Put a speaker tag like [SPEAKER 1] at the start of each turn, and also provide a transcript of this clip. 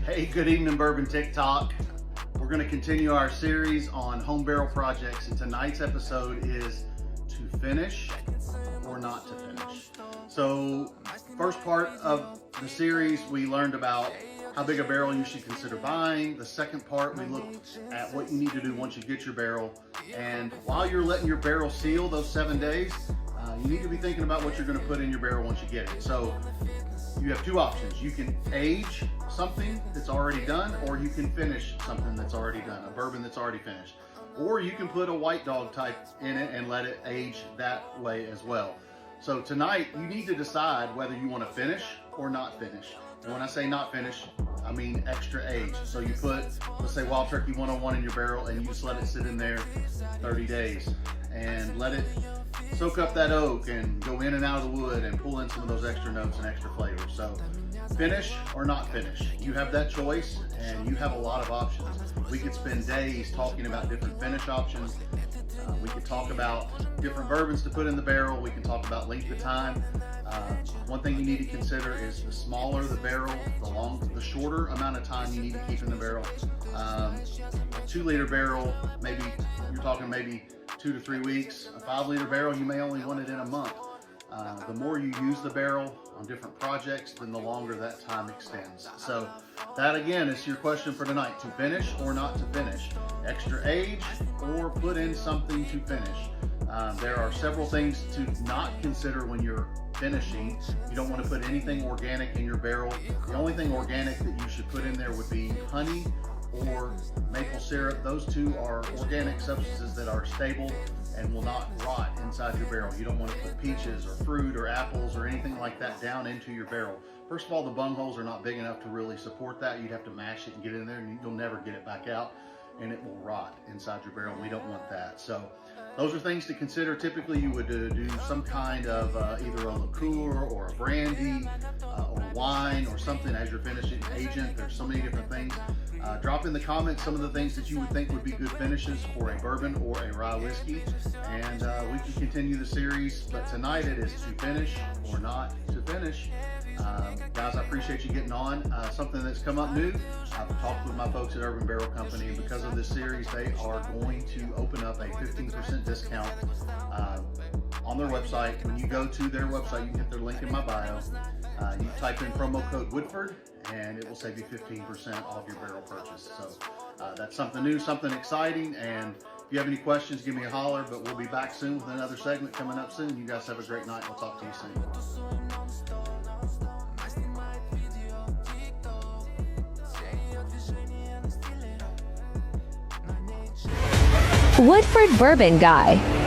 [SPEAKER 1] Hey, good evening, Bourbon TikTok. We're going to continue our series on home barrel projects, and tonight's episode is to finish or not to finish. So, first part of the series, we learned about how big a barrel you should consider buying. The second part, we looked at what you need to do once you get your barrel. And while you're letting your barrel seal those 7 days, you need to be thinking about what you're going to put in your barrel once you get it. So you have two options. You can age something that's already done, or you can finish something that's already done, a bourbon that's already finished. Or you can put a white dog type in it and let it age that way as well. So tonight, you need to decide whether you want to finish or not finish. And when I say not finish, I mean extra age. So you put, let's say, Wild Turkey 101 in your barrel, and you just let it sit in there 30 days and let it soak up that oak and go in and out of the wood and pull in some of those extra notes and extra flavors. So finish or not finish, you have that choice, and you have a lot of options. We could spend days talking about different finish options. We could talk about different bourbons to put in the barrel. We can talk about length of time. One thing you need to consider is the smaller the barrel, the shorter amount of time you need to keep in the barrel. A 2-liter barrel, maybe you're talking maybe 2 to 3 weeks. A 5-liter barrel, you may only want it in a month. The more you use the barrel on different projects, then the longer that time extends. So that again is your question for tonight: to finish or not to finish, extra age or put in something to finish. There are several things to not consider when you're finishing. You don't want to put anything organic in your barrel. The only thing organic that you should put in there would be honey or maple syrup. Those two are organic substances that are stable and will not rot inside your barrel. You don't want to put peaches or fruit or apples or anything like that down into your barrel. First of all, the bung holes are not big enough to really support that. You'd have to mash it and get it in there, and you'll never get it back out, and it will rot inside your barrel. We don't want that. So those are things to consider. Typically you would do some kind of either a liqueur or a brandy or wine or something as your finishing agent. There's so many different things. Drop in the comments some of the things that you would think would be good finishes for a bourbon or a rye whiskey, and we can continue the series. But tonight it is to finish or not to finish. Guys, I appreciate you getting on. Something that's come up new, I've talked with my folks at Urban Barrel Company, and because of this series, they are going to open up a 15% discount on their website. When you go to their website, you can hit their link in my bio. You type in promo code Woodford, and it will save you 15% off your barrel purchase. So that's something new, something exciting. And if you have any questions, give me a holler. But we'll be back soon with another segment coming up soon. You guys have a great night. We'll talk to you soon.
[SPEAKER 2] Woodford Bourbon Guy.